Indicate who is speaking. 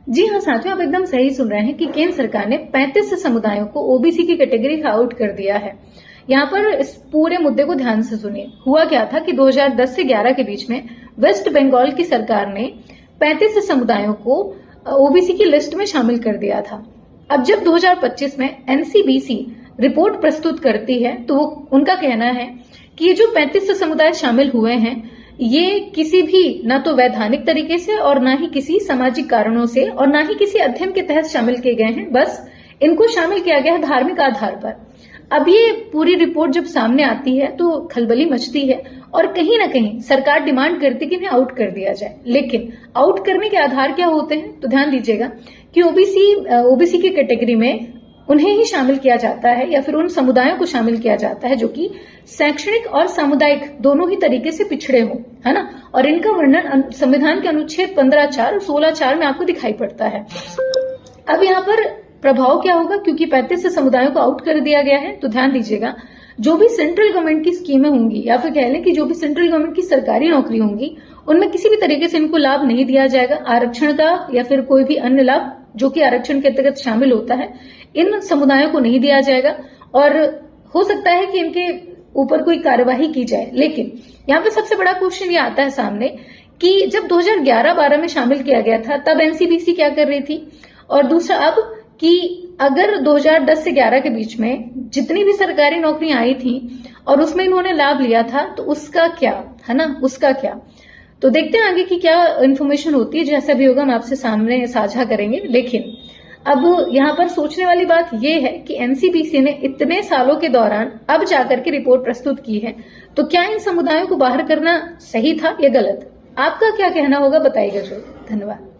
Speaker 1: जी हाँ साथियों, आप एकदम सही सुन रहे हैं कि केंद्र सरकार ने 35 समुदायों को ओबीसी की कैटेगरी का आउट कर दिया है। यहाँ पर इस पूरे मुद्दे को ध्यान से सुनिए। हुआ क्या था कि 2010 से 11 के बीच में वेस्ट बंगाल की सरकार ने 35 समुदायों को ओबीसी की लिस्ट में शामिल कर दिया था। अब जब 2025 में एनसीबीसी रिपोर्ट प्रस्तुत करती है तो उनका कहना है कि ये जो 35 समुदाय शामिल हुए हैं ये किसी भी न तो वैधानिक तरीके से और ना ही किसी सामाजिक कारणों से और ना ही किसी अध्ययन के तहत शामिल किए गए हैं, बस इनको शामिल किया गया है धार्मिक आधार पर। अब ये पूरी रिपोर्ट जब सामने आती है तो खलबली मचती है और कहीं ना कहीं सरकार डिमांड करती है कि इन्हें आउट कर दिया जाए। लेकिन आउट करने के आधार क्या होते हैं, तो ध्यान दीजिएगा कि ओबीसी की कैटेगरी में उन्हें ही शामिल किया जाता है या फिर उन समुदायों को शामिल किया जाता है जो कि शैक्षणिक और सामुदायिक दोनों ही तरीके से पिछड़े हों, है ना। और इनका वर्णन संविधान के अनुच्छेद 15(4) और 16(4) में आपको दिखाई पड़ता है। अब यहाँ पर प्रभाव क्या होगा, क्योंकि 35 समुदायों को आउट कर दिया गया है तो ध्यान दीजिएगा जो भी सेंट्रल गवर्नमेंट की स्कीमें होंगी या फिर कह लें कि जो भी सेंट्रल गवर्नमेंट की सरकारी नौकरी होंगी उनमें किसी भी तरीके से इनको लाभ नहीं दिया जाएगा। आरक्षण का या फिर कोई भी अन्य लाभ जो कि आरक्षण के अंतर्गत शामिल होता है इन समुदायों को नहीं दिया जाएगा और हो सकता है कि इनके ऊपर कोई कार्यवाही की जाए। लेकिन यहाँ पे सबसे बड़ा क्वेश्चन ये आता है सामने कि जब 2011-12 में शामिल किया गया था तब एनसीबीसी क्या कर रही थी, और दूसरा अब कि अगर 2010 से 11 के बीच में जितनी भी सरकारी नौकरियां आई थी और उसमें इन्होंने लाभ लिया था तो उसका क्या, है ना, उसका क्या। तो देखते हैं आगे की क्या इन्फॉर्मेशन होती है। जैसा भी होगा हम आपसे सामने साझा करेंगे। लेकिन अब यहाँ पर सोचने वाली बात यह है कि एनसीबीसी ने इतने सालों के दौरान अब जाकर के रिपोर्ट प्रस्तुत की है, तो क्या इन समुदायों को बाहर करना सही था या गलत? आपका क्या कहना होगा बताइएगा जरूर। धन्यवाद।